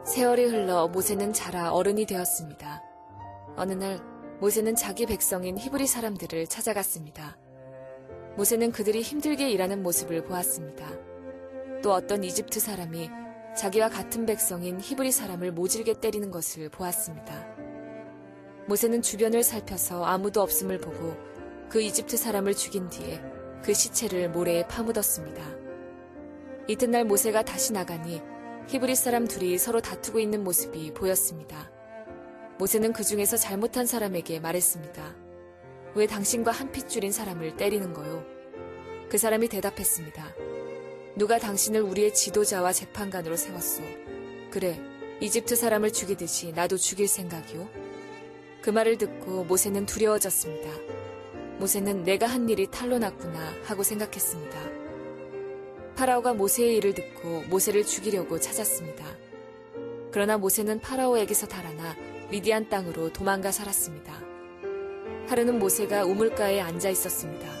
세월이 흘러 모세는 자라 어른이 되었습니다. 어느 날 모세는 자기 백성인 히브리 사람들을 찾아갔습니다. 모세는 그들이 힘들게 일하는 모습을 보았습니다. 또 어떤 이집트 사람이 자기와 같은 백성인 히브리 사람을 모질게 때리는 것을 보았습니다. 모세는 주변을 살펴서 아무도 없음을 보고 그 이집트 사람을 죽인 뒤에 그 시체를 모래에 파묻었습니다. 이튿날 모세가 다시 나가니 히브리 사람 둘이 서로 다투고 있는 모습이 보였습니다. 모세는 그 중에서 잘못한 사람에게 말했습니다. 왜 당신과 한 핏줄인 사람을 때리는 거요? 그 사람이 대답했습니다. 누가 당신을 우리의 지도자와 재판관으로 세웠소? 그래, 이집트 사람을 죽이듯이 나도 죽일 생각이요? 그 말을 듣고 모세는 두려워졌습니다. 모세는 내가 한 일이 탈로 났구나 하고 생각했습니다. 파라오가 모세의 일을 듣고 모세를 죽이려고 찾았습니다. 그러나 모세는 파라오에게서 달아나 미디안 땅으로 도망가 살았습니다. 하루는 모세가 우물가에 앉아 있었습니다.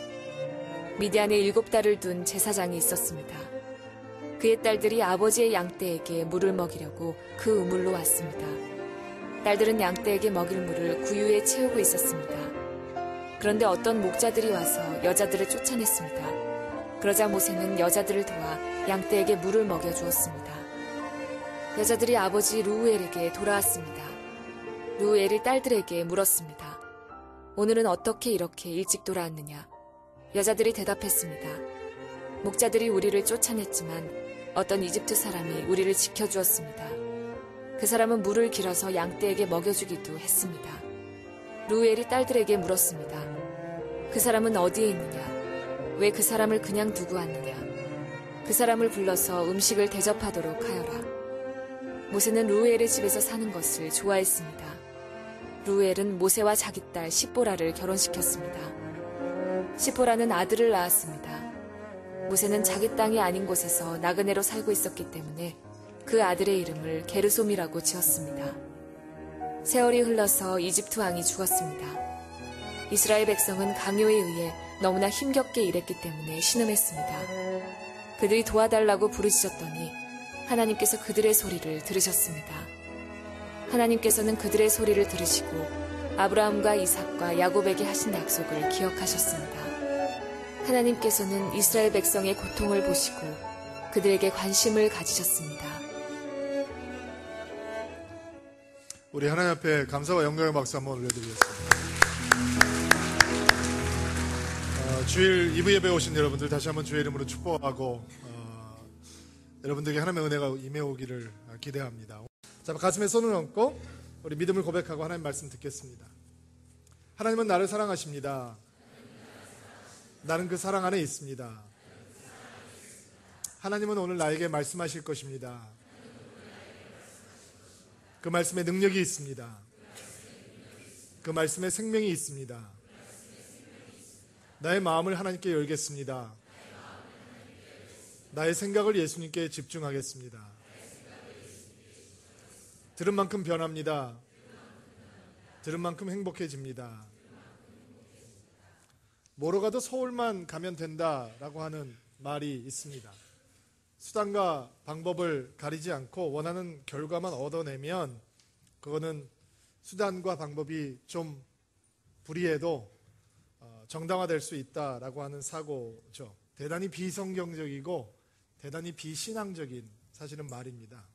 미디안에 7달을 둔 제사장이 있었습니다. 그의 딸들이 아버지의 양떼에게 물을 먹이려고 그 우물로 왔습니다. 딸들은 양떼에게 먹일 물을 구유에 채우고 있었습니다. 그런데 어떤 목자들이 와서 여자들을 쫓아냈습니다. 그러자 모세는 여자들을 도와 양떼에게 물을 먹여주었습니다. 여자들이 아버지 루우엘에게 돌아왔습니다. 루우엘이 딸들에게 물었습니다. 오늘은 어떻게 이렇게 일찍 돌아왔느냐? 여자들이 대답했습니다. 목자들이 우리를 쫓아냈지만 어떤 이집트 사람이 우리를 지켜주었습니다. 그 사람은 물을 길어서 양떼에게 먹여주기도 했습니다. 루우엘이 딸들에게 물었습니다. 그 사람은 어디에 있느냐? 왜 그 사람을 그냥 두고 왔느냐? 그 사람을 불러서 음식을 대접하도록 하여라. 모세는 루우엘의 집에서 사는 것을 좋아했습니다. 루우엘은 모세와 자기 딸 시보라를 결혼시켰습니다. 시보라는 아들을 낳았습니다. 모세는 자기 땅이 아닌 곳에서 나그네로 살고 있었기 때문에 그 아들의 이름을 게르솜이라고 지었습니다. 세월이 흘러서 이집트 왕이 죽었습니다. 이스라엘 백성은 강요에 의해 너무나 힘겹게 일했기 때문에 신음했습니다. 그들이 도와달라고 부르짖었더니 하나님께서 그들의 소리를 들으셨습니다. 하나님께서는 그들의 소리를 들으시고 아브라함과 이삭과 야곱에게 하신 약속을 기억하셨습니다. 하나님께서는 이스라엘 백성의 고통을 보시고 그들에게 관심을 가지셨습니다. 우리 하나님 앞에 감사와 영광의 박수 한번 올려드리겠습니다. 주일 2부 예배에 오신 여러분들 다시 한번 주의 이름으로 축복하고 여러분들에게 하나님의 은혜가 임해오기를 기대합니다. 자, 가슴에 손을 얹고 우리 믿음을 고백하고 하나님 말씀 듣겠습니다. 하나님은 나를 사랑하십니다. 나는 그 사랑 안에 있습니다. 하나님은 오늘 나에게 말씀하실 것입니다. 그 말씀에 능력이 있습니다. 그 말씀에 생명이 있습니다. 나의 마음을 하나님께 열겠습니다. 나의 생각을 예수님께 집중하겠습니다. 들은 만큼 변합니다. 들은 만큼 행복해집니다. 뭐로 가도 서울만 가면 된다라고 하는 말이 있습니다. 수단과 방법을 가리지 않고 원하는 결과만 얻어내면 그거는 수단과 방법이 좀 불이해도 정당화될 수 있다라고 하는 사고죠. 대단히 비성경적이고 대단히 비신앙적인 사실은 말입니다.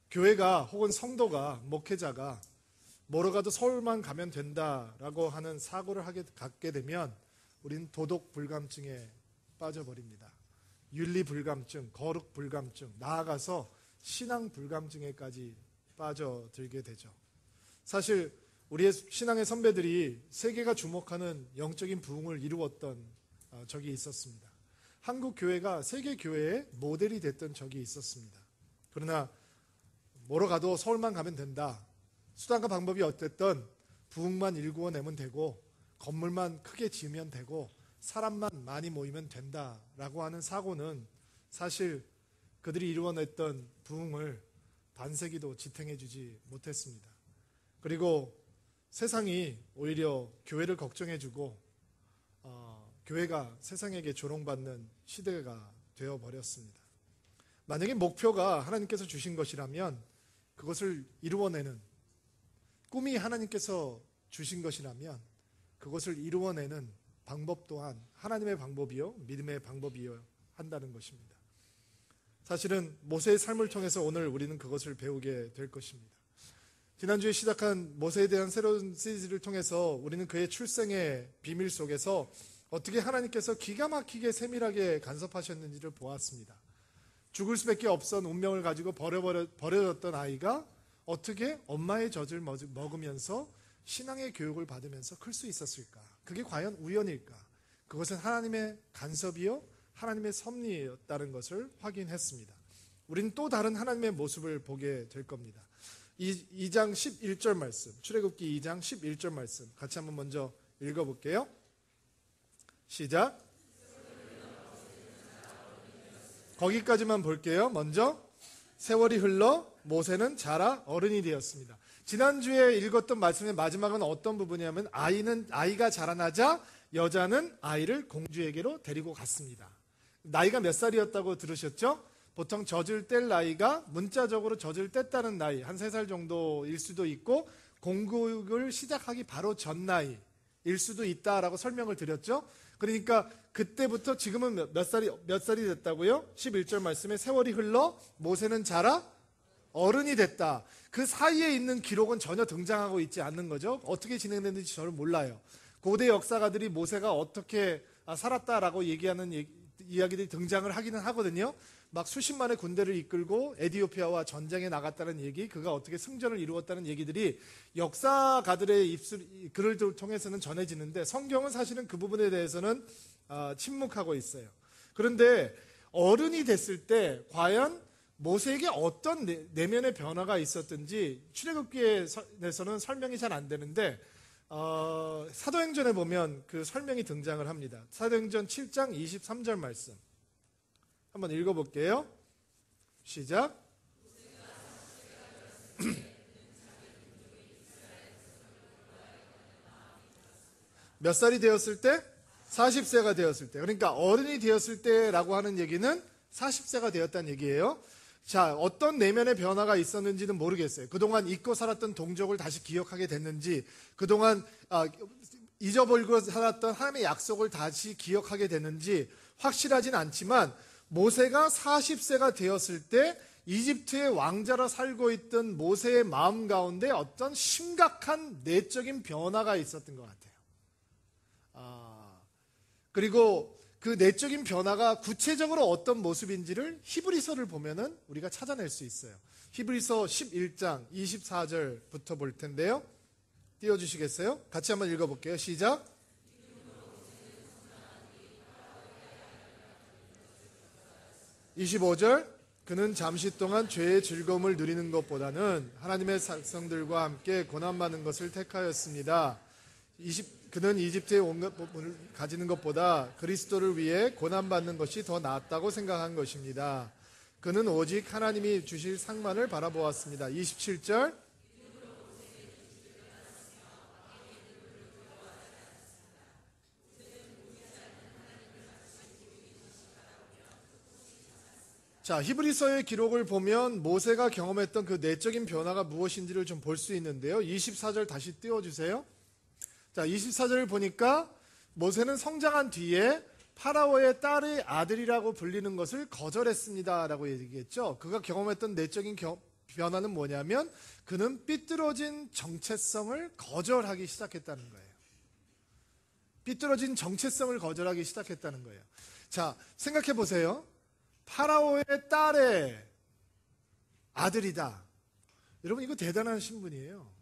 교회가 혹은 성도가 목회자가 뭐로 가도 서울만 가면 된다라고 하는 사고를 갖게 되면 우리는 도덕 불감증에 빠져버립니다. 윤리 불감증, 거룩 불감증, 나아가서 신앙 불감증에까지 빠져들게 되죠. 사실 우리의 신앙의 선배들이 세계가 주목하는 영적인 부흥을 이루었던 적이 있었습니다. 한국 교회가 세계 교회의 모델이 됐던 적이 있었습니다. 그러나 뭐로 가도 서울만 가면 된다. 수단과 방법이 어땠든 부흥만 일구어내면 되고 건물만 크게 지으면 되고 사람만 많이 모이면 된다라고 하는 사고는 사실 그들이 이루어냈던 부흥을 반세기도 지탱해주지 못했습니다. 그리고 세상이 오히려 교회를 걱정해주고 교회가 세상에게 조롱받는 시대가 되어버렸습니다. 만약에 목표가 하나님께서 주신 것이라면 그것을 이루어내는, 꿈이 하나님께서 주신 것이라면 그것을 이루어내는 방법 또한 하나님의 방법이요 믿음의 방법이요 한다는 것입니다. 사실은 모세의 삶을 통해서 오늘 우리는 그것을 배우게 될 것입니다. 지난주에 시작한 모세에 대한 새로운 시리즈를 통해서 우리는 그의 출생의 비밀 속에서 어떻게 하나님께서 기가 막히게 세밀하게 간섭하셨는지를 보았습니다. 죽을 수밖에 없던 운명을 가지고 버려졌던 아이가 어떻게 엄마의 젖을 먹으면서 신앙의 교육을 받으면서 클 수 있었을까? 그게 과연 우연일까? 그것은 하나님의 간섭이요 하나님의 섭리였다는 것을 확인했습니다. 우리는 또 다른 하나님의 모습을 보게 될 겁니다. 2장 11절 말씀, 출애굽기 2장 11절 말씀 같이 한번 먼저 읽어볼게요. 시작. 거기까지만 볼게요. 먼저 세월이 흘러 모세는 자라 어른이 되었습니다. 지난주에 읽었던 말씀의 마지막은 어떤 부분이냐면 아이가 자라나자 여자는 아이를 공주에게로 데리고 갔습니다. 나이가 몇 살이었다고 들으셨죠? 보통 젖을 뗄 나이가 문자적으로 젖을 뗐다는 나이 한 3살 정도일 수도 있고 공국을 시작하기 바로 전 나이일 수도 있다라고 설명을 드렸죠. 그러니까 그때부터 지금은 몇 살이 됐다고요? 11절 말씀에 세월이 흘러 모세는 자라 어른이 됐다. 그 사이에 있는 기록은 전혀 등장하고 있지 않는 거죠. 어떻게 진행됐는지 저는 몰라요. 고대 역사가들이 모세가 어떻게 살았다라고 얘기하는 이야기들이 등장을 하기는 하거든요. 막 수십만의 군대를 이끌고 에티오피아와 전쟁에 나갔다는 얘기, 그가 어떻게 승전을 이루었다는 얘기들이 역사가들의 글을 통해서는 전해지는데 성경은 사실은 그 부분에 대해서는 침묵하고 있어요. 그런데 어른이 됐을 때 과연 모세에게 어떤 내면의 변화가 있었든지 출애굽기에서는 설명이 잘 안 되는데 사도행전에 보면 그 설명이 등장을 합니다. 사도행전 7장 23절 말씀 한번 읽어볼게요. 시작. 몇 살이 되었을 때? 40세가 되었을 때. 그러니까 어른이 되었을 때라고 하는 얘기는 40세가 되었다는 얘기예요. 자, 어떤 내면의 변화가 있었는지는 모르겠어요. 그동안 잊고 살았던 동족을 다시 기억하게 됐는지, 그동안 잊어버리고 살았던 하나님의 약속을 다시 기억하게 됐는지 확실하진 않지만 모세가 40세가 되었을 때 이집트의 왕자로 살고 있던 모세의 마음 가운데 어떤 심각한 내적인 변화가 있었던 것 같아요. 그리고 그 내적인 변화가 구체적으로 어떤 모습인지를 히브리서를 보면은 우리가 찾아낼 수 있어요. 히브리서 11장 24절부터 볼 텐데요. 띄워주시겠어요? 같이 한번 읽어볼게요. 시작. 25절. 그는 잠시 동안 죄의 즐거움을 누리는 것보다는 하나님의 백성들과 함께 고난받는 것을 택하였습니다. 그는 이집트의 온갖 법을 가지는 것보다 그리스도를 위해 고난받는 것이 더 낫다고 생각한 것입니다. 그는 오직 하나님이 주실 상만을 바라보았습니다. 27절. 자, 히브리서의 기록을 보면 모세가 경험했던 그 내적인 변화가 무엇인지를 좀 볼 수 있는데요. 24절 다시 띄워주세요. 자, 24절을 보니까 모세는 성장한 뒤에 파라오의 딸의 아들이라고 불리는 것을 거절했습니다 라고 얘기했죠. 그가 경험했던 내적인 변화는 뭐냐면 그는 삐뚤어진 정체성을 거절하기 시작했다는 거예요. 삐뚤어진 정체성을 거절하기 시작했다는 거예요. 자, 생각해 보세요. 파라오의 딸의 아들이다. 여러분, 이거 대단한 신분이에요.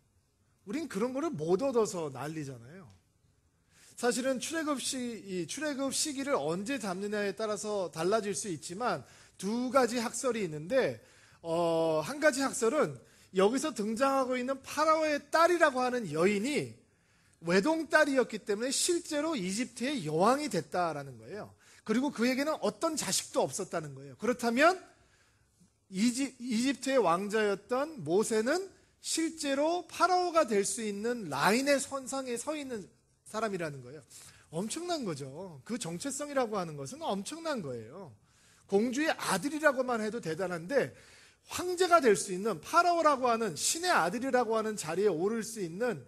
우린 그런 거를 못 얻어서 난리잖아요. 사실은 출애굽 시기를 언제 잡느냐에 따라서 달라질 수 있지만 두 가지 학설이 있는데 한 가지 학설은 여기서 등장하고 있는 파라오의 딸이라고 하는 여인이 외동딸이었기 때문에 실제로 이집트의 여왕이 됐다라는 거예요. 그리고 그에게는 어떤 자식도 없었다는 거예요. 그렇다면 이집트의 왕자였던 모세는 실제로 파라오가 될 수 있는 라인의 선상에 서 있는 사람이라는 거예요. 엄청난 거죠. 그 정체성이라고 하는 것은 엄청난 거예요. 공주의 아들이라고만 해도 대단한데 황제가 될 수 있는 파라오라고 하는 신의 아들이라고 하는 자리에 오를 수 있는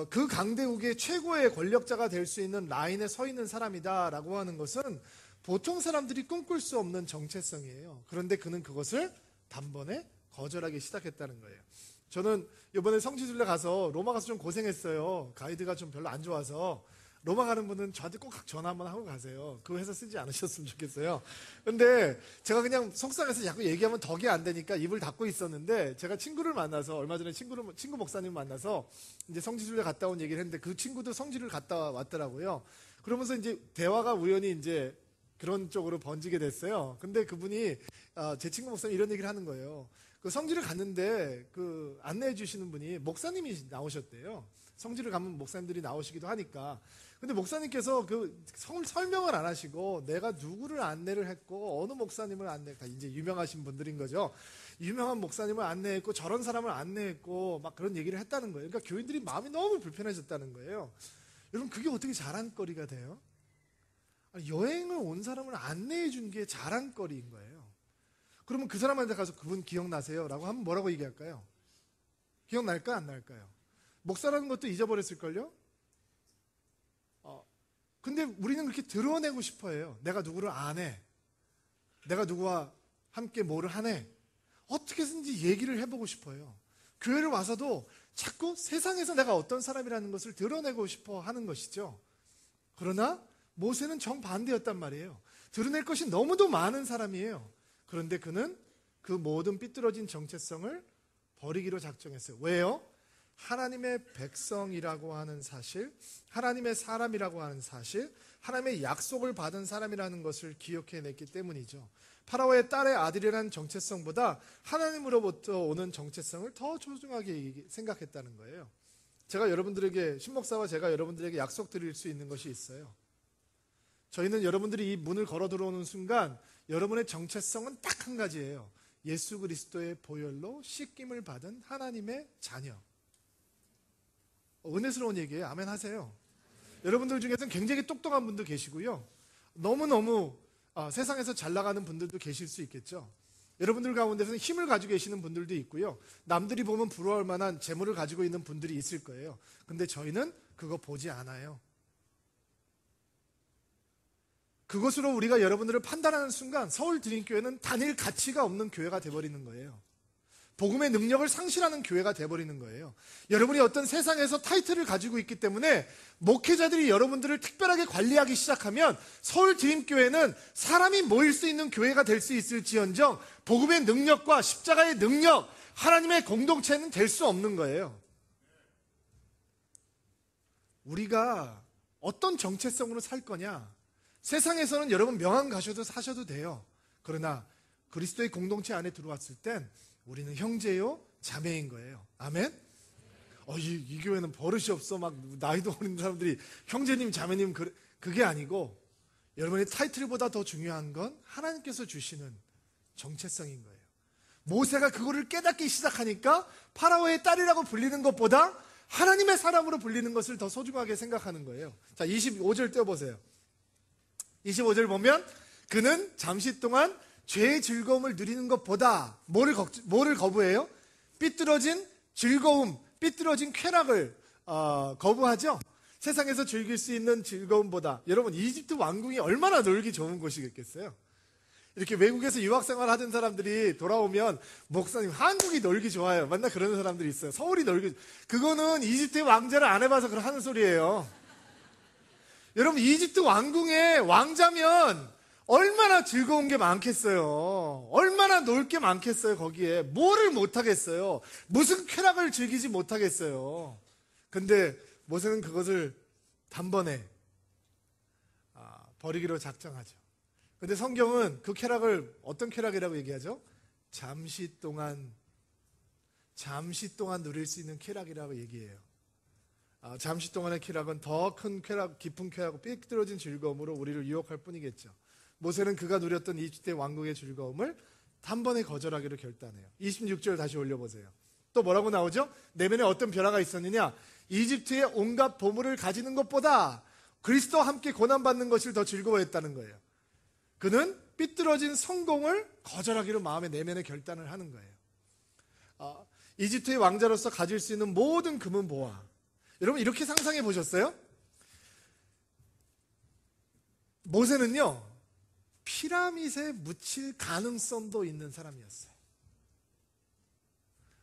그 강대국의 최고의 권력자가 될 수 있는 라인에 서 있는 사람이다라고 하는 것은 보통 사람들이 꿈꿀 수 없는 정체성이에요. 그런데 그는 그것을 단번에 거절하기 시작했다는 거예요. 저는 이번에 성지순례 가서 로마 가서 좀 고생했어요. 가이드가 좀 별로 안 좋아서. 로마 가는 분은 저한테 꼭 전화 한번 하고 가세요. 그 회사 쓰지 않으셨으면 좋겠어요. 근데 제가 그냥 속상해서 자꾸 얘기하면 덕이 안 되니까 입을 닫고 있었는데, 제가 친구를 만나서, 얼마 전에 친구 목사님 만나서 이제 성지순례 갔다 온 얘기를 했는데, 그 친구도 성지를 갔다 왔더라고요. 그러면서 이제 대화가 우연히 이제 그런 쪽으로 번지게 됐어요. 근데 그분이 제 친구 목사님 이런 얘기를 하는 거예요. 그 성지를 갔는데 그 안내해 주시는 분이 목사님이 나오셨대요. 성지를 가면 목사님들이 나오시기도 하니까. 근데 목사님께서 그 설명을 안 하시고 내가 누구를 안내를 했고 어느 목사님을 안내했고, 이제 유명하신 분들인 거죠. 유명한 목사님을 안내했고 저런 사람을 안내했고 막 그런 얘기를 했다는 거예요. 그러니까 교인들이 마음이 너무 불편해졌다는 거예요. 여러분, 그게 어떻게 자랑거리가 돼요? 여행을 온 사람을 안내해 준 게 자랑거리인 거예요. 그러면 그 사람한테 가서 그분 기억나세요? 라고 하면 뭐라고 얘기할까요? 기억날까 안 날까요? 목사라는 것도 잊어버렸을걸요? 근데 우리는 그렇게 드러내고 싶어 해요. 내가 누구를 아네. 내가 누구와 함께 뭐를 하네. 어떻게든지 얘기를 해보고 싶어요. 교회를 와서도 자꾸 세상에서 내가 어떤 사람이라는 것을 드러내고 싶어 하는 것이죠. 그러나 모세는 정반대였단 말이에요. 드러낼 것이 너무도 많은 사람이에요. 그런데 그는 그 모든 삐뚤어진 정체성을 버리기로 작정했어요. 왜요? 하나님의 백성이라고 하는 사실, 하나님의 사람이라고 하는 사실, 하나님의 약속을 받은 사람이라는 것을 기억해냈기 때문이죠. 파라오의 딸의 아들이라는 정체성보다 하나님으로부터 오는 정체성을 더 소중하게 생각했다는 거예요. 제가 여러분들에게, 신목사와 제가 여러분들에게 약속드릴 수 있는 것이 있어요. 저희는 여러분들이 이 문을 걸어 들어오는 순간 여러분의 정체성은 딱 한 가지예요. 예수 그리스도의 보혈로 씻김을 받은 하나님의 자녀. 은혜스러운 얘기예요. 아멘 하세요. 여러분들 중에서는 굉장히 똑똑한 분도 계시고요. 너무너무 세상에서 잘 나가는 분들도 계실 수 있겠죠. 여러분들 가운데서는 힘을 가지고 계시는 분들도 있고요. 남들이 보면 부러워할 만한 재물을 가지고 있는 분들이 있을 거예요. 근데 저희는 그거 보지 않아요. 그것으로 우리가 여러분들을 판단하는 순간 서울 드림교회는 단일 가치가 없는 교회가 돼버리는 거예요. 복음의 능력을 상실하는 교회가 돼버리는 거예요. 여러분이 어떤 세상에서 타이틀을 가지고 있기 때문에 목회자들이 여러분들을 특별하게 관리하기 시작하면 서울 드림교회는 사람이 모일 수 있는 교회가 될 수 있을지언정 복음의 능력과 십자가의 능력, 하나님의 공동체는 될 수 없는 거예요. 우리가 어떤 정체성으로 살 거냐? 세상에서는 여러분 명함 가셔도 사셔도 돼요. 그러나 그리스도의 공동체 안에 들어왔을 땐 우리는 형제요 자매인 거예요. 아멘? 이 교회는 버릇이 없어. 막 나이도 어린 사람들이 형제님 자매님, 그게 아니고 여러분의 타이틀보다 더 중요한 건 하나님께서 주시는 정체성인 거예요. 모세가 그거를 깨닫기 시작하니까 파라오의 딸이라고 불리는 것보다 하나님의 사람으로 불리는 것을 더 소중하게 생각하는 거예요. 자, 25절 떼어보세요. 25절 보면 그는 잠시 동안 죄의 즐거움을 누리는 것보다 뭐를 거부해요? 삐뚤어진 즐거움, 삐뚤어진 쾌락을 거부하죠. 세상에서 즐길 수 있는 즐거움보다. 여러분, 이집트 왕궁이 얼마나 놀기 좋은 곳이겠어요? 이렇게 외국에서 유학생활 하던 사람들이 돌아오면 목사님 한국이 놀기 좋아요. 맨날 그러는 사람들이 있어요. 서울이 놀기. 그거는 이집트의 왕자를 안 해봐서 하는 소리예요. 여러분, 이집트 왕궁의 왕자면 얼마나 즐거운 게 많겠어요. 얼마나 놀 게 많겠어요. 거기에 뭐를 못하겠어요. 무슨 쾌락을 즐기지 못하겠어요. 근데 모세는 그것을 단번에 버리기로 작정하죠. 근데 성경은 그 쾌락을 어떤 쾌락이라고 얘기하죠? 잠시 동안 누릴 수 있는 쾌락이라고 얘기해요. 잠시 동안의 쾌락은 더 큰 쾌락, 깊은 쾌락, 삐뚤어진 즐거움으로 우리를 유혹할 뿐이겠죠. 모세는 그가 누렸던 이집트의 왕국의 즐거움을 단번에 거절하기로 결단해요. 26절 다시 올려보세요. 또 뭐라고 나오죠? 내면에 어떤 변화가 있었느냐? 이집트의 온갖 보물을 가지는 것보다 그리스도와 함께 고난받는 것을 더 즐거워했다는 거예요. 그는 삐뚤어진 성공을 거절하기로 마음의 내면의 결단을 하는 거예요. 이집트의 왕자로서 가질 수 있는 모든 금은 보화. 여러분 이렇게 상상해 보셨어요? 모세는요, 피라밋에 묻힐 가능성도 있는 사람이었어요.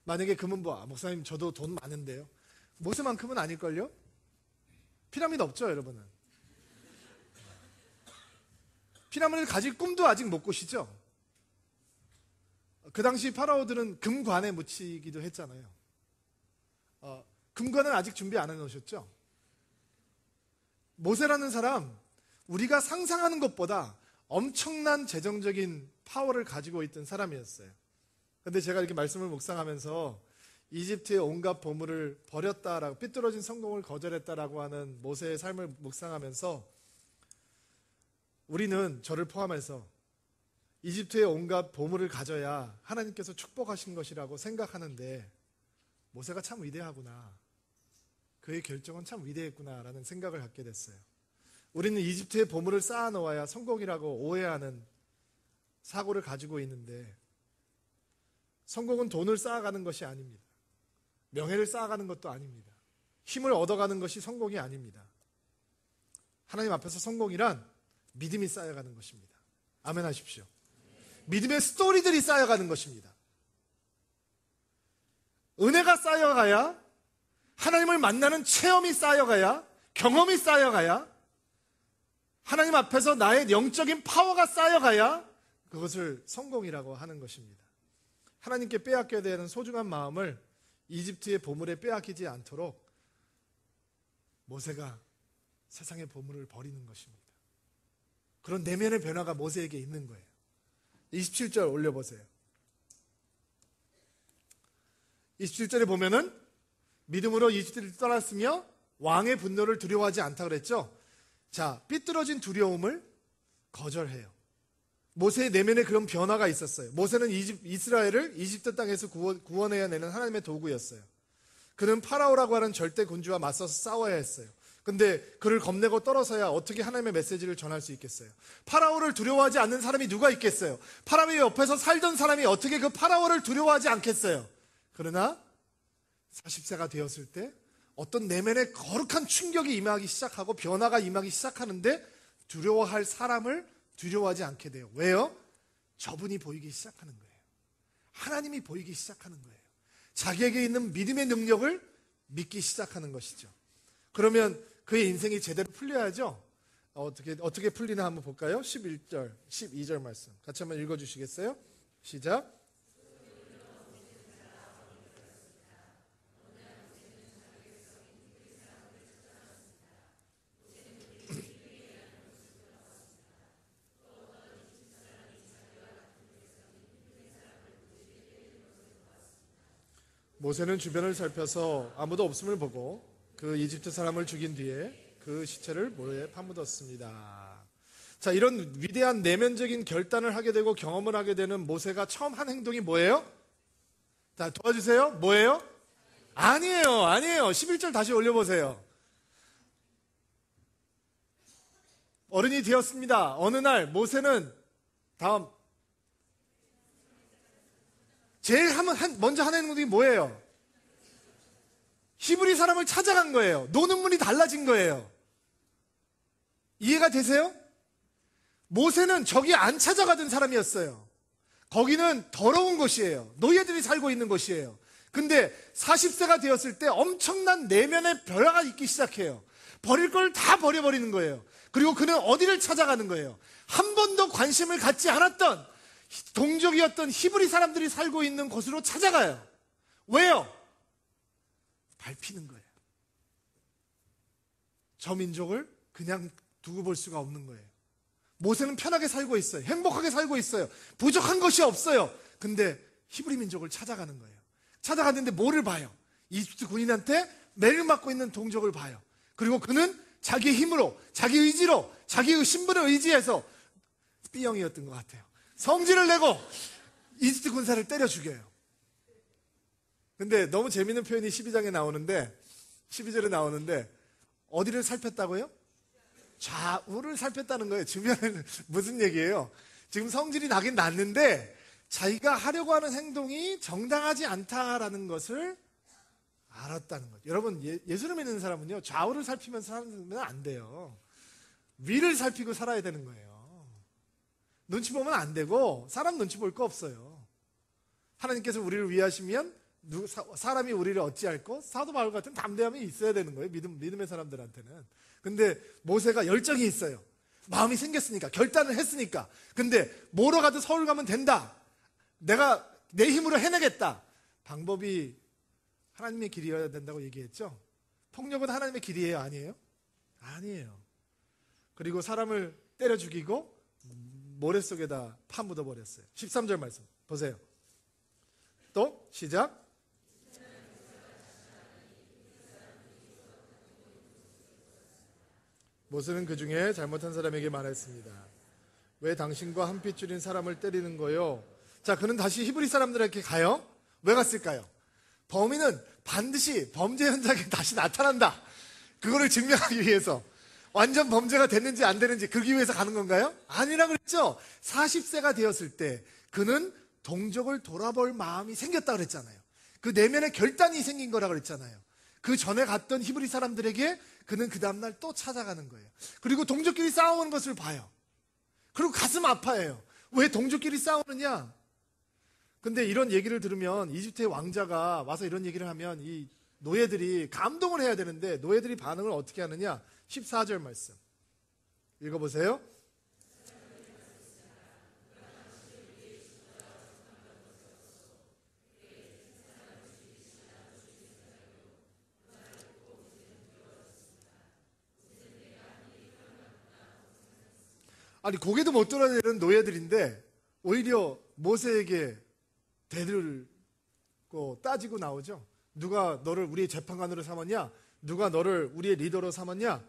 만약에 금은 보화, 목사님 저도 돈 많은데요. 모세만큼은 아닐걸요? 피라밋 없죠, 여러분은? 피라밋을 가질 꿈도 아직 못 꾸시죠? 그 당시 파라오들은 금관에 묻히기도 했잖아요. 금관은 아직 준비 안 해놓으셨죠? 모세라는 사람, 우리가 상상하는 것보다 엄청난 재정적인 파워를 가지고 있던 사람이었어요. 근데 제가 이렇게 말씀을 묵상하면서 이집트의 온갖 보물을 버렸다라고, 삐뚤어진 성공을 거절했다라고 하는 모세의 삶을 묵상하면서 우리는, 저를 포함해서 이집트의 온갖 보물을 가져야 하나님께서 축복하신 것이라고 생각하는데 모세가 참 위대하구나, 그의 결정은 참 위대했구나라는 생각을 갖게 됐어요. 우리는 이집트의 보물을 쌓아놓아야 성공이라고 오해하는 사고를 가지고 있는데, 성공은 돈을 쌓아가는 것이 아닙니다. 명예를 쌓아가는 것도 아닙니다. 힘을 얻어가는 것이 성공이 아닙니다. 하나님 앞에서 성공이란 믿음이 쌓여가는 것입니다. 아멘 하십시오. 믿음의 스토리들이 쌓여가는 것입니다. 은혜가 쌓여가야, 하나님을 만나는 체험이 쌓여가야, 경험이 쌓여가야, 하나님 앞에서 나의 영적인 파워가 쌓여가야 그것을 성공이라고 하는 것입니다. 하나님께 빼앗겨야 되는 소중한 마음을 이집트의 보물에 빼앗기지 않도록 모세가 세상의 보물을 버리는 것입니다. 그런 내면의 변화가 모세에게 있는 거예요. 27절 올려보세요. 27절에 보면은 믿음으로 이집트를 떠났으며 왕의 분노를 두려워하지 않다 그랬죠. 자, 삐뚤어진 두려움을 거절해요. 모세의 내면에 그런 변화가 있었어요. 모세는 이스라엘을 이집트 땅에서 구원해야 되는 하나님의 도구였어요. 그는 파라오라고 하는 절대 군주와 맞서서 싸워야 했어요. 근데 그를 겁내고 떨어서야 어떻게 하나님의 메시지를 전할 수 있겠어요? 파라오를 두려워하지 않는 사람이 누가 있겠어요? 파라오의 옆에서 살던 사람이 어떻게 그 파라오를 두려워하지 않겠어요? 그러나 40세가 되었을 때 어떤 내면의 거룩한 충격이 임하기 시작하고 변화가 임하기 시작하는데 두려워할 사람을 두려워하지 않게 돼요. 왜요? 저분이 보이기 시작하는 거예요. 하나님이 보이기 시작하는 거예요. 자기에게 있는 믿음의 능력을 믿기 시작하는 것이죠. 그러면 그의 인생이 제대로 풀려야죠. 어떻게 풀리나 한번 볼까요? 11절, 12절 말씀 같이 한번 읽어주시겠어요? 시작. 모세는 주변을 살펴서 아무도 없음을 보고 그 이집트 사람을 죽인 뒤에 그 시체를 모래에 파묻었습니다. 자, 이런 위대한 내면적인 결단을 하게 되고 경험을 하게 되는 모세가 처음 한 행동이 뭐예요? 자, 도와주세요. 뭐예요? 아니에요. 11절 다시 올려보세요. 어른이 되었습니다. 어느 날 모세는 다음 제일 먼저 하는 행동이 뭐예요? 히브리 사람을 찾아간 거예요. 노는 문이 달라진 거예요. 이해가 되세요? 모세는 저기 안 찾아가던 사람이었어요. 거기는 더러운 곳이에요. 노예들이 살고 있는 곳이에요. 근데 40세가 되었을 때 엄청난 내면의 변화가 있기 시작해요. 버릴 걸 다 버려버리는 거예요. 그리고 그는 어디를 찾아가는 거예요? 한 번도 관심을 갖지 않았던 동족이었던 히브리 사람들이 살고 있는 곳으로 찾아가요. 왜요? 밟히는 거예요. 저 민족을 그냥 두고 볼 수가 없는 거예요. 모세는 편하게 살고 있어요. 행복하게 살고 있어요. 부족한 것이 없어요. 근데 히브리 민족을 찾아가는 거예요. 찾아갔는데 뭐를 봐요? 이집트 군인한테 매를 맞고 있는 동족을 봐요. 그리고 그는 자기의 힘으로, 자기 의지로, 자기의 신분을 의지해서 B형이었던 것 같아요. 성질을 내고 이집트 군사를 때려 죽여요. 근데 너무 재밌는 표현이 12절에 나오는데 어디를 살폈다고요? 좌우를 살폈다는 거예요. 주변은 무슨 얘기예요? 지금 성질이 나긴 났는데 자기가 하려고 하는 행동이 정당하지 않다라는 것을 알았다는 거죠. 여러분, 예수를 믿는 사람은요, 좌우를 살피면서 살면 안 돼요. 위를 살피고 살아야 되는 거예요. 눈치 보면 안 되고 사람 눈치 볼 거 없어요. 하나님께서 우리를 위하시면 사람이 우리를 어찌할꼬? 사도 바울 같은 담대함이 있어야 되는 거예요. 믿음의 사람들한테는. 근데 모세가 열정이 있어요. 마음이 생겼으니까, 결단을 했으니까. 근데 뭐로 가도 서울 가면 된다. 내가 내 힘으로 해내겠다. 방법이 하나님의 길이어야 된다고 얘기했죠. 폭력은 하나님의 길이에요, 아니에요? 아니에요. 그리고 사람을 때려 죽이고 모래 속에다 파묻어 버렸어요. 13절 말씀 보세요. 또 시작. 모세는 그 중에 잘못한 사람에게 말했습니다. 왜 당신과 한 핏 줄인 사람을 때리는 거요? 자, 그는 다시 히브리 사람들에게 가요. 왜 갔을까요? 범인은 반드시 범죄 현장에 다시 나타난다. 그거를 증명하기 위해서. 완전 범죄가 됐는지 안 되는지 그러기 위해서 가는 건가요? 아니라 그랬죠. 40세가 되었을 때 그는 동족을 돌아볼 마음이 생겼다 그랬잖아요. 그 내면의 결단이 생긴 거라 그랬잖아요. 그 전에 갔던 히브리 사람들에게 그는 그 다음날 또 찾아가는 거예요. 그리고 동족끼리 싸우는 것을 봐요. 그리고 가슴 아파해요. 왜 동족끼리 싸우느냐? 근데 이런 얘기를 들으면 이집트의 왕자가 와서 이런 얘기를 하면 이 노예들이 감동을 해야 되는데 노예들이 반응을 어떻게 하느냐? 14절 말씀 읽어보세요. 아니, 고개도 못 돌아내는 노예들인데 오히려 모세에게 대들고 따지고 나오죠. 누가 너를 우리의 재판관으로 삼았냐? 누가 너를 우리의 리더로 삼았냐?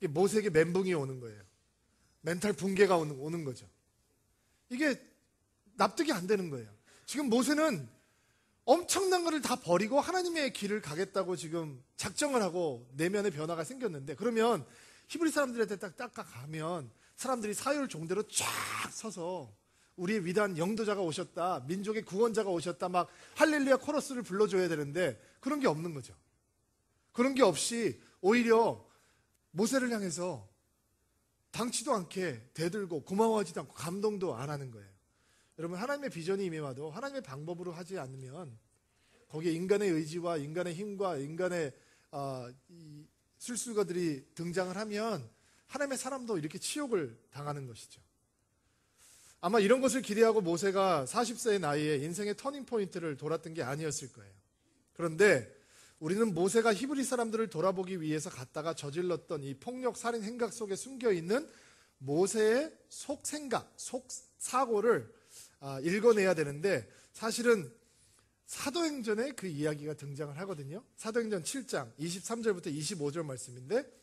모세에게 멘붕이 오는 거예요. 멘탈 붕괴가 오는 거죠. 이게 납득이 안 되는 거예요. 지금 모세는 엄청난 것을 다 버리고 하나님의 길을 가겠다고 지금 작정을 하고 내면의 변화가 생겼는데, 그러면 히브리 사람들한테 딱 가면 사람들이 사율 종대로 쫙 서서 우리의 위대한 영도자가 오셨다, 민족의 구원자가 오셨다, 막 할렐루야 코러스를 불러줘야 되는데 그런 게 없는 거죠. 그런 게 없이 오히려 모세를 향해서 당치도 않게 대들고 고마워하지도 않고 감동도 안 하는 거예요. 여러분, 하나님의 비전이 임해와도 하나님의 방법으로 하지 않으면 거기에 인간의 의지와 인간의 힘과 인간의 이 술수가들이 등장을 하면 하나님의 사람도 이렇게 치욕을 당하는 것이죠. 아마 이런 것을 기대하고 모세가 40세의 나이에 인생의 터닝포인트를 돌았던 게 아니었을 거예요. 그런데 우리는 모세가 히브리 사람들을 돌아보기 위해서 갔다가 저질렀던 이 폭력 살인 행각 속에 숨겨있는 모세의 속생각, 속사고를 읽어내야 되는데, 사실은 사도행전에 그 이야기가 등장을 하거든요. 사도행전 7장 23절부터 25절 말씀인데,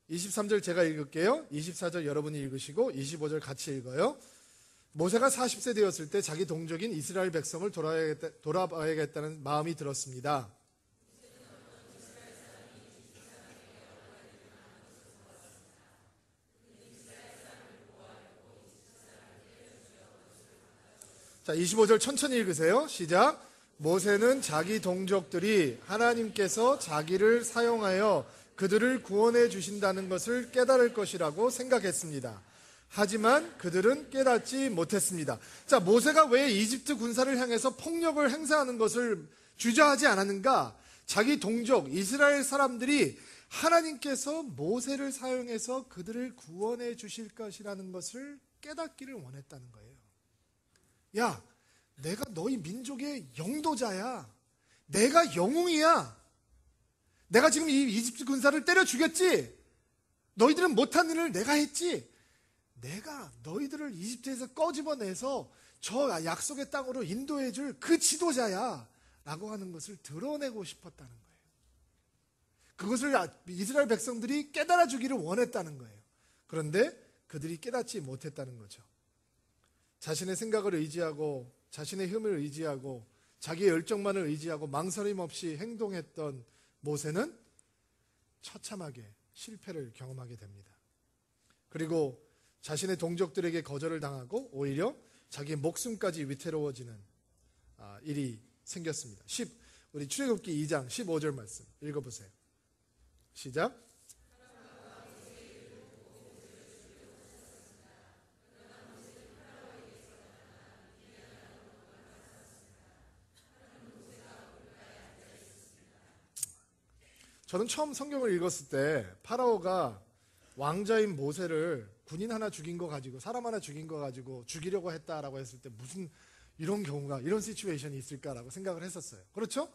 23절 제가 읽을게요. 24절 여러분이 읽으시고 25절 같이 읽어요. 모세가 40세 되었을 때 자기 동족인 이스라엘 백성을 돌아봐야겠다는 마음이 들었습니다. 자, 25절 천천히 읽으세요. 시작. 모세는 자기 동족들이 하나님께서 자기를 사용하여 그들을 구원해 주신다는 것을 깨달을 것이라고 생각했습니다. 하지만 그들은 깨닫지 못했습니다. 자, 모세가 왜 이집트 군사를 향해서 폭력을 행사하는 것을 주저하지 않았는가? 자기 동족 이스라엘 사람들이 하나님께서 모세를 사용해서 그들을 구원해 주실 것이라는 것을 깨닫기를 원했다는 거예요. 야, 내가 너희 민족의 영도자야. 내가 영웅이야. 내가 지금 이 이집트 군사를 때려 죽였지. 너희들은 못한 일을 내가 했지. 내가 너희들을 이집트에서 꺼집어내서 저 약속의 땅으로 인도해 줄 그 지도자야 라고 하는 것을 드러내고 싶었다는 거예요. 그것을 이스라엘 백성들이 깨달아 주기를 원했다는 거예요. 그런데 그들이 깨닫지 못했다는 거죠. 자신의 생각을 의지하고 자신의 힘을 의지하고 자기의 열정만을 의지하고 망설임 없이 행동했던 모세는 처참하게 실패를 경험하게 됩니다. 그리고 자신의 동족들에게 거절을 당하고 오히려 자기의 목숨까지 위태로워지는 일이 생겼습니다. 우리 출애굽기 2장 15절 말씀 읽어보세요. 시작. 저는 처음 성경을 읽었을 때 파라오가 왕자인 모세를 군인 하나 죽인 거 가지고, 사람 하나 죽인 거 가지고 죽이려고 했다라고 했을 때 무슨 이런 경우가, 이런 시츄에이션이 있을까라고 생각을 했었어요. 그렇죠?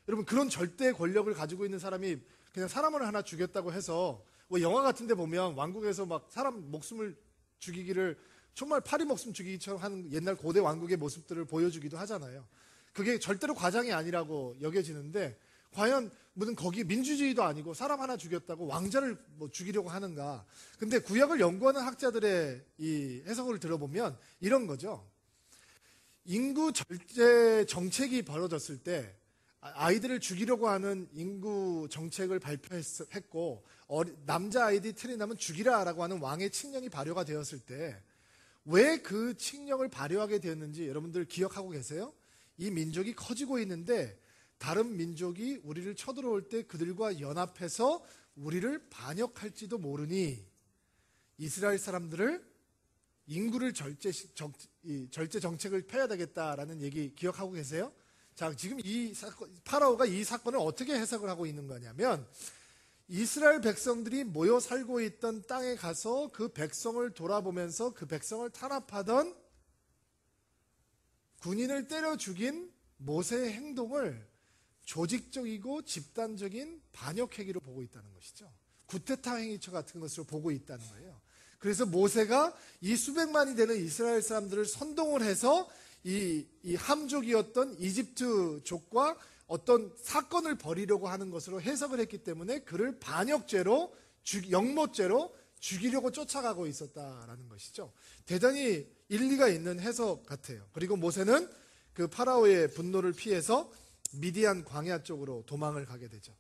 여러분, 그런 절대 권력을 가지고 있는 사람이 그냥 사람을 하나 죽였다고 해서, 뭐 영화 같은 데 보면 왕국에서 막 사람 목숨을 죽이기를 정말 파리 목숨 죽이기처럼 하는 옛날 고대 왕국의 모습들을 보여주기도 하잖아요. 그게 절대로 과장이 아니라고 여겨지는데, 과연 무슨 거기 민주주의도 아니고 사람 하나 죽였다고 왕자를 뭐 죽이려고 하는가? 근데 구약을 연구하는 학자들의 이 해석을 들어보면 이런 거죠. 인구 절제 정책이 벌어졌을 때 아이들을 죽이려고 하는 인구 정책을 발표했고, 남자 아이들이 틀이 나면 죽이라라고 하는 왕의 칙령이 발효가 되었을 때 왜 그 칙령을 발효하게 되었는지 여러분들 기억하고 계세요? 이 민족이 커지고 있는데 다른 민족이 우리를 쳐들어올 때 그들과 연합해서 우리를 반역할지도 모르니 이스라엘 사람들을 인구를 절제 정책을 펴야 되겠다라는 얘기 기억하고 계세요? 자, 지금 파라오가 이 사건을 어떻게 해석을 하고 있는 거냐면, 이스라엘 백성들이 모여 살고 있던 땅에 가서 그 백성을 돌아보면서 그 백성을 탄압하던 군인을 때려 죽인 모세의 행동을 조직적이고 집단적인 반역 행위로 보고 있다는 것이죠. 구테타 행위처 같은 것으로 보고 있다는 거예요. 그래서 모세가 이 수백만이 되는 이스라엘 사람들을 선동을 해서 이 함족이었던 이집트족과 어떤 사건을 벌이려고 하는 것으로 해석을 했기 때문에 그를 반역죄로, 영모죄로 죽이려고 쫓아가고 있었다라는 것이죠. 대단히 일리가 있는 해석 같아요. 그리고 모세는 그 파라오의 분노를 피해서 미디안 광야 쪽으로 도망을 가게 되죠.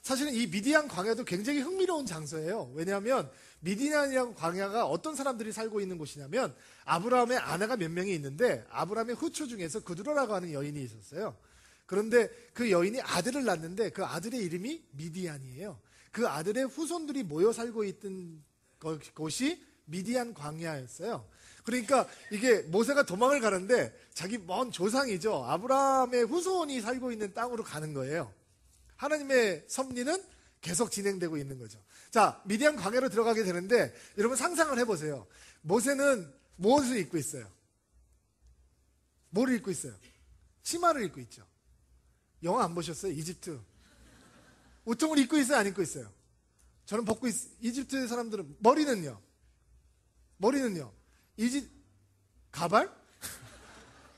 사실은 이 미디안 광야도 굉장히 흥미로운 장소예요. 왜냐하면 미디안이라는 광야가 어떤 사람들이 살고 있는 곳이냐면, 아브라함의 아내가 몇 명이 있는데 아브라함의 후처 중에서 그두라라고 하는 여인이 있었어요. 그런데 그 여인이 아들을 낳는데 그 아들의 이름이 미디안이에요. 그 아들의 후손들이 모여 살고 있던 곳이 미디안 광야였어요. 그러니까 이게 모세가 도망을 가는데 자기 먼 조상이죠, 아브라함의 후손이 살고 있는 땅으로 가는 거예요. 하나님의 섭리는 계속 진행되고 있는 거죠. 자, 미디안 광야로 들어가게 되는데 여러분 상상을 해보세요. 모세는 무엇을 입고 있어요? 뭐를 입고 있어요? 치마를 입고 있죠. 영화 안 보셨어요? 이집트. 우통을 입고 있어요? 안 입고 있어요? 저는 벗고 이집트 사람들은 머리는요? 가발?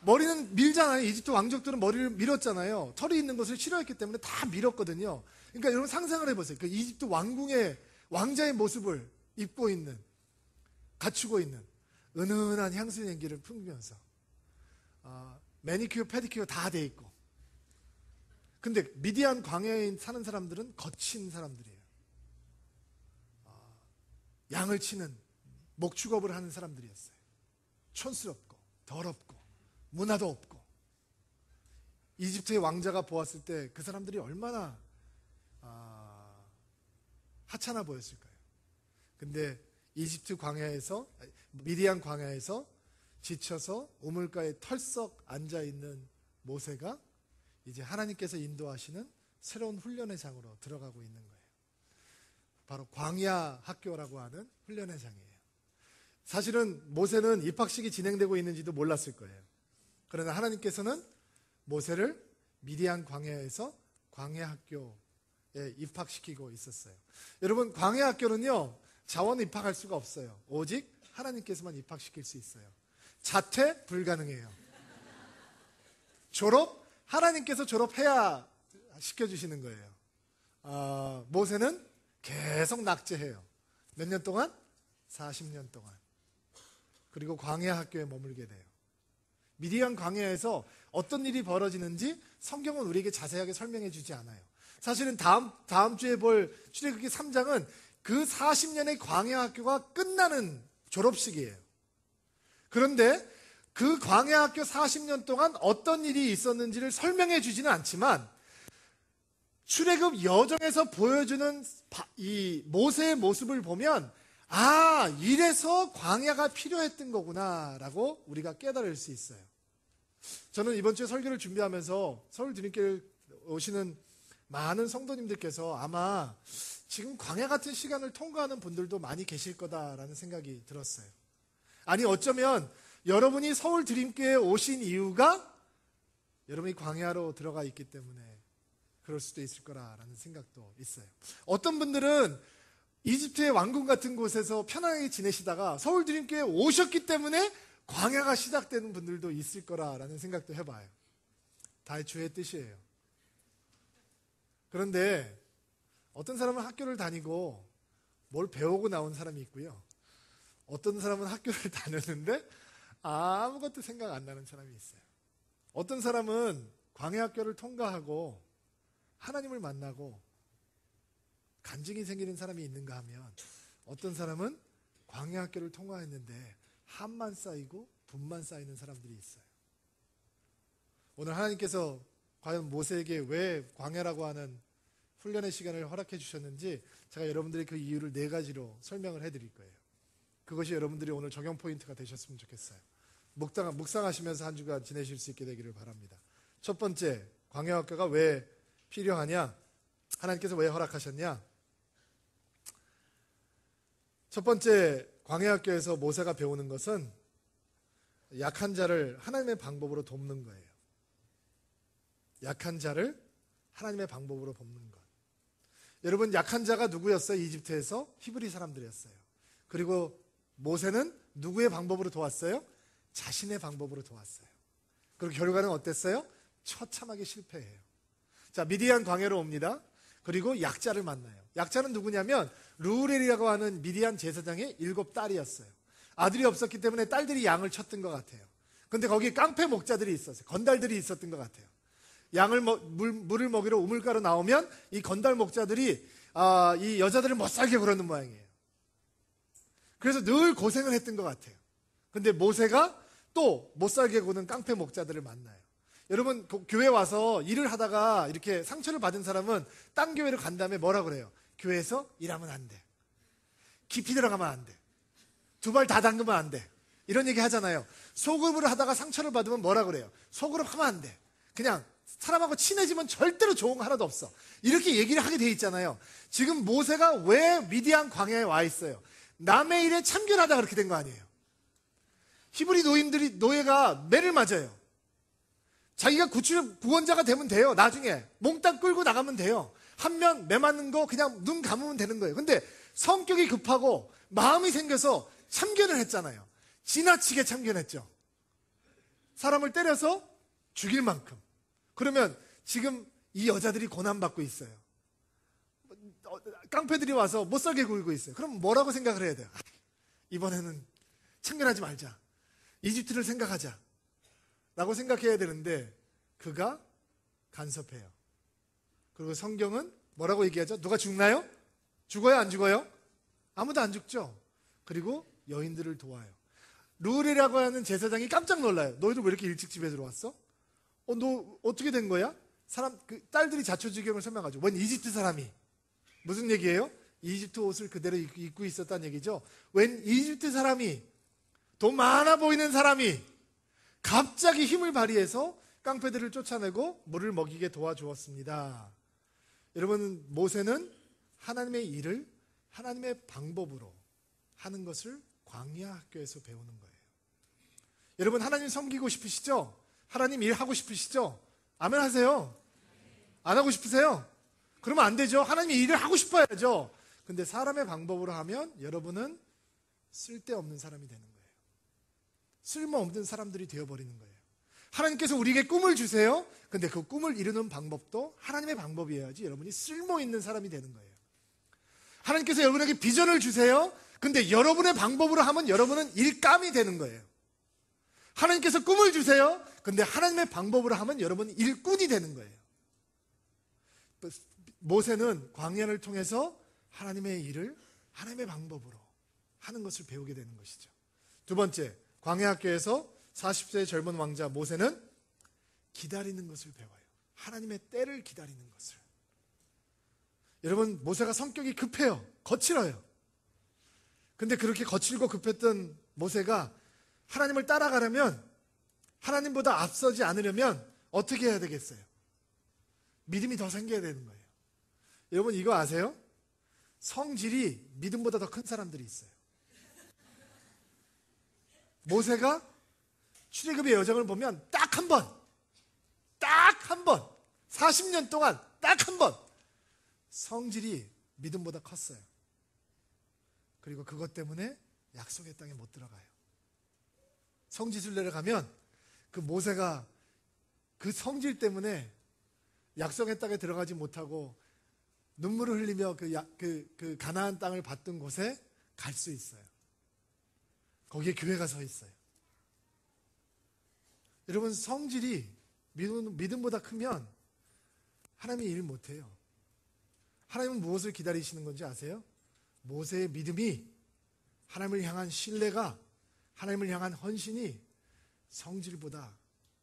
머리는 밀잖아요. 이집트 왕족들은 머리를 밀었잖아요. 털이 있는 것을 싫어했기 때문에 다 밀었거든요. 그러니까 여러분 상상을 해보세요. 그 이집트 왕궁의 왕자의 모습을 입고 있는, 갖추고 있는 은은한 향수 향기를 풍기면서 매니큐어, 페디큐어 다 돼 있고. 근데 미디안 광야에 사는 사람들은 거친 사람들이에요. 양을 치는 목축업을 하는 사람들이었어요. 촌스럽고 더럽고 문화도 없고. 이집트의 왕자가 보았을 때 그 사람들이 얼마나 하찮아 보였을까요? 근데 이집트 광야에서, 미디안 광야에서 지쳐서 우물가에 털썩 앉아있는 모세가 이제 하나님께서 인도하시는 새로운 훈련의 장으로 들어가고 있는 거예요. 바로 광야 학교라고 하는 훈련의 장이에요. 사실은 모세는 입학식이 진행되고 있는지도 몰랐을 거예요. 그러나 하나님께서는 모세를 미디안 광야에서 광야 학교에 입학시키고 있었어요. 여러분, 광야 학교는요, 자원 입학할 수가 없어요. 오직 하나님께서만 입학시킬 수 있어요. 자퇴 불가능해요. 졸업, 하나님께서 졸업해야 시켜주시는 거예요. 모세는 계속 낙제해요. 몇 년 동안? 40년 동안. 그리고 광야 학교에 머물게 돼요. 미디안 광야에서 어떤 일이 벌어지는지 성경은 우리에게 자세하게 설명해 주지 않아요. 사실은 다음 주에 볼 출애굽기 3장은 그 40년의 광야 학교가 끝나는 졸업식이에요. 그런데 그 광야 학교 40년 동안 어떤 일이 있었는지를 설명해 주지는 않지만 출애굽 여정에서 보여주는 이 모세의 모습을 보면 아, 이래서 광야가 필요했던 거구나라고 우리가 깨달을 수 있어요. 저는 이번 주에 설교를 준비하면서 서울 드림교회 오시는 많은 성도님들께서 아마 지금 광야 같은 시간을 통과하는 분들도 많이 계실 거다라는 생각이 들었어요. 아니 어쩌면 여러분이 서울 드림교회에 오신 이유가 여러분이 광야로 들어가 있기 때문에 그럴 수도 있을 거라는 생각도 있어요. 어떤 분들은 이집트의 왕궁 같은 곳에서 편안하게 지내시다가 서울 드림교회에 오셨기 때문에 광야가 시작되는 분들도 있을 거라는 생각도 해봐요. 다 주의 뜻이에요. 그런데 어떤 사람은 학교를 다니고 뭘 배우고 나온 사람이 있고요. 어떤 사람은 학교를 다녔는데 아무것도 생각 안 나는 사람이 있어요. 어떤 사람은 광야 학교를 통과하고 하나님을 만나고 간증이 생기는 사람이 있는가 하면 어떤 사람은 광야 학교를 통과했는데 한만 쌓이고 분만 쌓이는 사람들이 있어요. 오늘 하나님께서 과연 모세에게 왜 광야라고 하는 훈련의 시간을 허락해 주셨는지 제가 여러분들의 그 이유를 4가지로 설명을 해드릴 거예요. 그것이 여러분들이 오늘 적용 포인트가 되셨으면 좋겠어요. 묵상하시면서 한 주간 지내실 수 있게 되기를 바랍니다. 첫 번째, 광야 학교가 왜 필요하냐? 하나님께서 왜 허락하셨냐? 첫 번째, 광야 학교에서 모세가 배우는 것은 약한 자를 하나님의 방법으로 돕는 거예요. 약한 자를 하나님의 방법으로 돕는 것. 여러분, 약한 자가 누구였어요? 이집트에서? 히브리 사람들이었어요. 그리고 모세는 누구의 방법으로 도왔어요? 자신의 방법으로 도왔어요. 그리고 결과는 어땠어요? 처참하게 실패해요. 자, 미디안 광야로 옵니다. 그리고 약자를 만나요. 약자는 누구냐면 르우엘이라고 하는 미디안 제사장의 7딸이었어요. 아들이 없었기 때문에 딸들이 양을 쳤던 것 같아요. 그런데 거기에 깡패 목자들이 있었어요. 건달들이 있었던 것 같아요. 양을 물을 먹이러 우물가로 나오면 이 건달 목자들이 이 여자들을 못살게 구르는 모양이에요. 그래서 늘 고생을 했던 것 같아요. 근데 모세가 또 못살게 구는 깡패 목자들을 만나요. 여러분 교회 와서 일을 하다가 이렇게 상처를 받은 사람은 딴 교회를 간 다음에 뭐라 그래요? 교회에서 일하면 안 돼. 깊이 들어가면 안 돼. 2발 다 담그면 안 돼. 이런 얘기 하잖아요. 소급을 하다가 상처를 받으면 뭐라 그래요? 소급을 하면 안 돼. 그냥 사람하고 친해지면 절대로 좋은 거 하나도 없어. 이렇게 얘기를 하게 돼 있잖아요. 지금 모세가 왜 미디안 광야에 와 있어요? 남의 일에 참견하다 그렇게 된 거 아니에요. 히브리 노예가 매를 맞아요. 자기가 구원자가 되면 돼요. 나중에 몽땅 끌고 나가면 돼요. 한 명 매 맞는 거 그냥 눈 감으면 되는 거예요. 근데 성격이 급하고 마음이 생겨서 참견을 했잖아요. 지나치게 참견했죠. 사람을 때려서 죽일 만큼. 그러면 지금 이 여자들이 고난받고 있어요. 깡패들이 와서 못살게 굴고 있어요. 그럼 뭐라고 생각을 해야 돼요? 이번에는 참견하지 말자. 이집트를 생각하자. 라고 생각해야 되는데 그가 간섭해요. 그리고 성경은 뭐라고 얘기하죠? 누가 죽나요? 죽어요? 안 죽어요? 아무도 안 죽죠. 그리고 여인들을 도와요. 르우엘이라고 하는 제사장이 깜짝 놀라요. 너희들 왜 이렇게 일찍 집에 들어왔어? 너 어떻게 된 거야? 딸들이 자초지경을 설명하죠. 웬 이집트 사람이. 무슨 얘기예요? 이집트 옷을 그대로 입고 있었다는 얘기죠. 웬 이집트 사람이, 돈 많아 보이는 사람이 갑자기 힘을 발휘해서 깡패들을 쫓아내고 물을 먹이게 도와주었습니다. 여러분, 모세는 하나님의 일을 하나님의 방법으로 하는 것을 광야 학교에서 배우는 거예요. 여러분, 하나님 섬기고 싶으시죠? 하나님 일하고 싶으시죠? 아멘 하세요. 안 하고 싶으세요? 그러면 안 되죠. 하나님이 일을 하고 싶어야죠. 근데 사람의 방법으로 하면 여러분은 쓸데없는 사람이 되는 거예요. 쓸모없는 사람들이 되어버리는 거예요. 하나님께서 우리에게 꿈을 주세요. 근데 그 꿈을 이루는 방법도 하나님의 방법이어야지 여러분이 쓸모있는 사람이 되는 거예요. 하나님께서 여러분에게 비전을 주세요. 근데 여러분의 방법으로 하면 여러분은 일감이 되는 거예요. 하나님께서 꿈을 주세요. 근데 하나님의 방법으로 하면 여러분은 일꾼이 되는 거예요. 모세는 광야를 통해서 하나님의 일을 하나님의 방법으로 하는 것을 배우게 되는 것이죠. 두 번째, 광야학교에서 40세의 젊은 왕자 모세는 기다리는 것을 배워요. 하나님의 때를 기다리는 것을. 여러분, 모세가 성격이 급해요. 거칠어요. 근데 그렇게 거칠고 급했던 모세가 하나님을 따라가려면, 하나님보다 앞서지 않으려면 어떻게 해야 되겠어요? 믿음이 더 생겨야 되는 거예요. 여러분, 이거 아세요? 성질이 믿음보다 더 큰 사람들이 있어요. 모세가 출애굽의 여정을 보면 딱 한 번, 40년 동안 딱 한 번 성질이 믿음보다 컸어요. 그리고 그것 때문에 약속의 땅에 못 들어가요. 성지순례를 가면 그 모세가 그 성질 때문에 약속의 땅에 들어가지 못하고 눈물을 흘리며 그 가나안 땅을 받던 곳에 갈 수 있어요. 거기에 교회가 서 있어요. 여러분, 성질이 믿음보다 크면 하나님이 일 못해요. 하나님은 무엇을 기다리시는 건지 아세요? 모세의 믿음이, 하나님을 향한 신뢰가, 하나님을 향한 헌신이 성질보다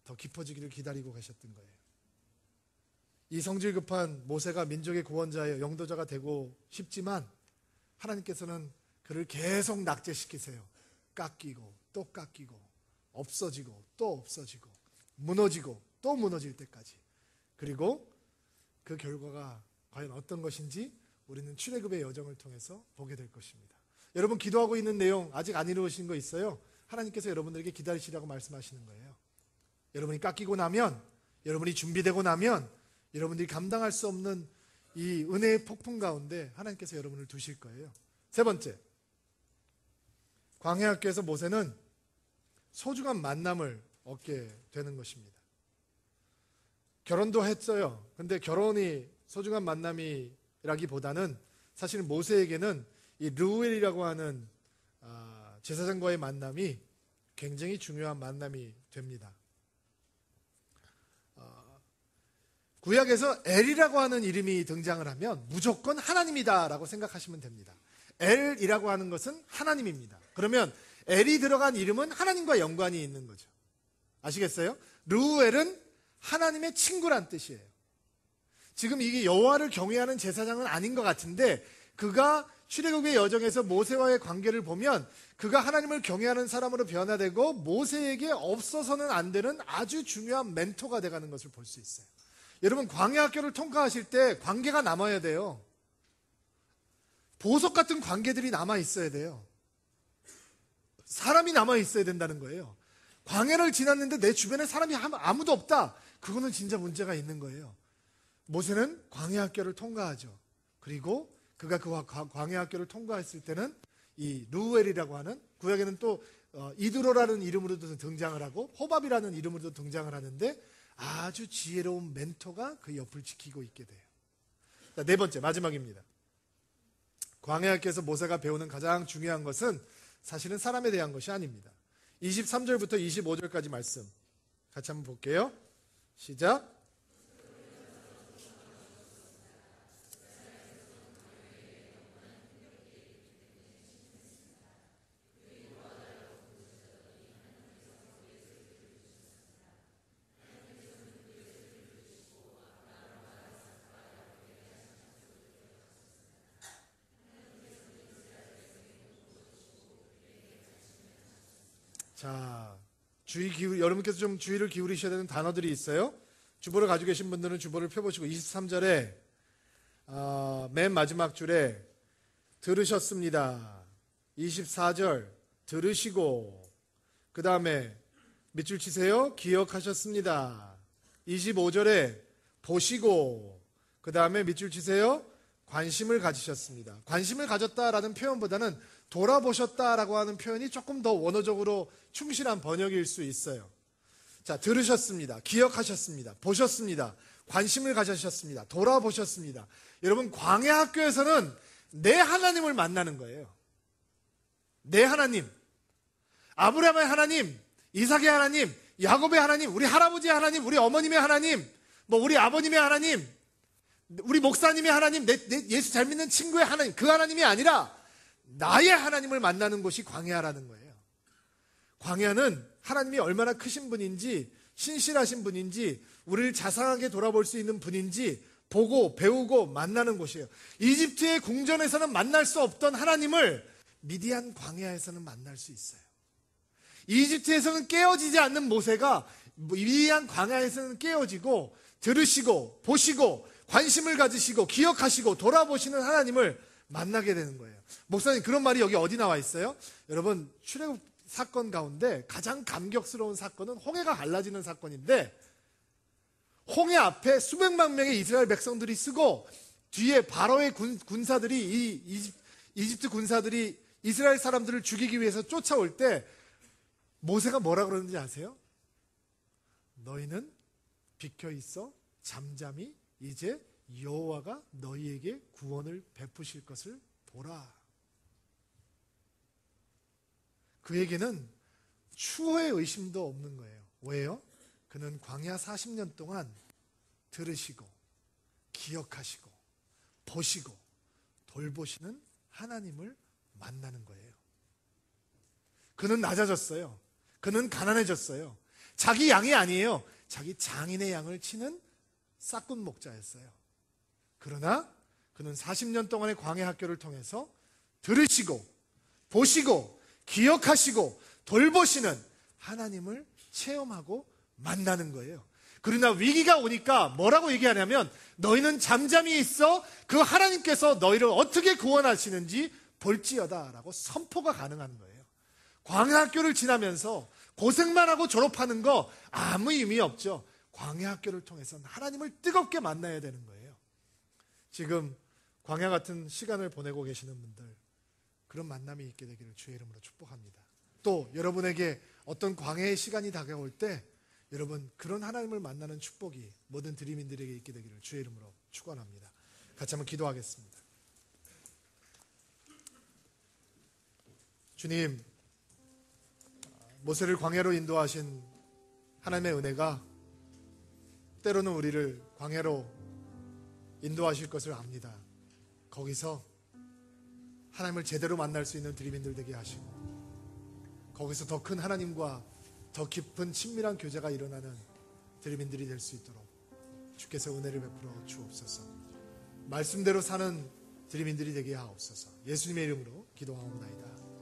더 깊어지기를 기다리고 계셨던 거예요. 이 성질 급한 모세가 민족의 구원자예요. 영도자가 되고 싶지만 하나님께서는 그를 계속 낙제시키세요. 깎이고 또 깎이고, 없어지고 또 없어지고, 무너지고 또 무너질 때까지. 그리고 그 결과가 과연 어떤 것인지 우리는 출애굽의 여정을 통해서 보게 될 것입니다. 여러분, 기도하고 있는 내용 아직 안 이루어진 거 있어요? 하나님께서 여러분들에게 기다리시라고 말씀하시는 거예요. 여러분이 깎이고 나면, 여러분이 준비되고 나면, 여러분들이 감당할 수 없는 이 은혜의 폭풍 가운데 하나님께서 여러분을 두실 거예요. 세 번째, 광야학교에서 모세는 소중한 만남을 얻게 되는 것입니다. 결혼도 했어요. 근데 결혼이 소중한 만남이라기보다는 사실 모세에게는 이 르우엘이라고 하는 제사장과의 만남이 굉장히 중요한 만남이 됩니다. 구약에서 엘이라고 하는 이름이 등장을 하면 무조건 하나님이다라고 생각하시면 됩니다. 엘이라고 하는 것은 하나님입니다. 그러면 엘이 들어간 이름은 하나님과 연관이 있는 거죠. 아시겠어요? 르우엘은 하나님의 친구란 뜻이에요. 지금 이게 여호와를 경외하는 제사장은 아닌 것 같은데, 그가 출애굽의 여정에서 모세와의 관계를 보면 그가 하나님을 경외하는 사람으로 변화되고 모세에게 없어서는 안 되는 아주 중요한 멘토가 돼가는 것을 볼 수 있어요. 여러분, 광야학교를 통과하실 때 관계가 남아야 돼요. 보석 같은 관계들이 남아 있어야 돼요. 사람이 남아 있어야 된다는 거예요. 광야를 지났는데 내 주변에 사람이 아무도 없다. 그거는 진짜 문제가 있는 거예요. 모세는 광야학교를 통과하죠. 그리고 그가 그 광야학교를 통과했을 때는 이 르우엘이라고 하는, 구약에는 또 이드로라는 이름으로도 등장을 하고 호밥이라는 이름으로도 등장을 하는데, 아주 지혜로운 멘토가 그 옆을 지키고 있게 돼요. 자, 네 번째, 마지막입니다. 광야학교에서 모세가 배우는 가장 중요한 것은 사실은 사람에 대한 것이 아닙니다. 23절부터 25절까지 말씀 같이 한번 볼게요. 시작. 자, 여러분께서 좀 주의를 기울이셔야 되는 단어들이 있어요. 주보를 가지고 계신 분들은 주보를 펴보시고 23절에 맨 마지막 줄에 들으셨습니다. 24절 들으시고, 그 다음에 밑줄 치세요. 기억하셨습니다. 25절에 보시고, 그 다음에 밑줄 치세요. 관심을 가지셨습니다. 관심을 가졌다라는 표현보다는 돌아보셨다라고 하는 표현이 조금 더 원어적으로 충실한 번역일 수 있어요. 자, 들으셨습니다. 기억하셨습니다. 보셨습니다. 관심을 가지셨습니다. 돌아보셨습니다. 여러분, 광야학교에서는 내 하나님을 만나는 거예요. 내 하나님. 아브라함의 하나님, 이삭의 하나님, 야곱의 하나님, 우리 할아버지의 하나님, 우리 어머님의 하나님, 우리 아버님의 하나님, 우리 목사님의 하나님, 내 예수 잘 믿는 친구의 하나님, 그 하나님이 아니라 나의 하나님을 만나는 곳이 광야라는 거예요. 광야는 하나님이 얼마나 크신 분인지, 신실하신 분인지, 우리를 자상하게 돌아볼 수 있는 분인지 보고 배우고 만나는 곳이에요. 이집트의 궁전에서는 만날 수 없던 하나님을 미디안 광야에서는 만날 수 있어요. 이집트에서는 깨어지지 않는 모세가 미디안 광야에서는 깨어지고 들으시고 보시고 관심을 가지시고 기억하시고 돌아보시는 하나님을 만나게 되는 거예요. 목사님, 그런 말이 여기 어디 나와 있어요? 여러분, 출애굽 사건 가운데 가장 감격스러운 사건은 홍해가 갈라지는 사건인데, 홍해 앞에 수백만 명의 이스라엘 백성들이 쓰고 뒤에 바로의 군사들이, 이집트 군사들이 이스라엘 사람들을 죽이기 위해서 쫓아올 때 모세가 뭐라 그러는지 아세요? 너희는 비켜 있어 잠잠히 이제 여호와가 너희에게 구원을 베푸실 것을 보라. 그에게는 추호의 의심도 없는 거예요. 왜요? 그는 광야 40년 동안 들으시고 기억하시고 보시고 돌보시는 하나님을 만나는 거예요. 그는 낮아졌어요. 그는 가난해졌어요. 자기 양이 아니에요. 자기 장인의 양을 치는 싹군 목자였어요. 그러나 그는 40년 동안의 광야 학교를 통해서 들으시고 보시고 기억하시고 돌보시는 하나님을 체험하고 만나는 거예요. 그러나 위기가 오니까 뭐라고 얘기하냐면, 너희는 잠잠히 있어 그 하나님께서 너희를 어떻게 구원하시는지 볼지어다 라고 선포가 가능한 거예요. 광야학교를 지나면서 고생만 하고 졸업하는 거 아무 의미 없죠. 광야학교를 통해서는 하나님을 뜨겁게 만나야 되는 거예요. 지금 광야 같은 시간을 보내고 계시는 분들, 그런 만남이 있게 되기를 주의 이름으로 축복합니다. 또 여러분에게 어떤 광야의 시간이 다가올 때 여러분, 그런 하나님을 만나는 축복이 모든 드림인들에게 있게 되기를 주의 이름으로 축원합니다. 같이 한번 기도하겠습니다. 주님, 모세를 광야로 인도하신 하나님의 은혜가 때로는 우리를 광야로 인도하실 것을 압니다. 거기서 하나님을 제대로 만날 수 있는 드림인들 되게 하시고, 거기서 더 큰 하나님과 더 깊은 친밀한 교제가 일어나는 드림인들이 될 수 있도록 주께서 은혜를 베풀어 주옵소서. 말씀대로 사는 드림인들이 되게 하옵소서. 예수님의 이름으로 기도하옵나이다.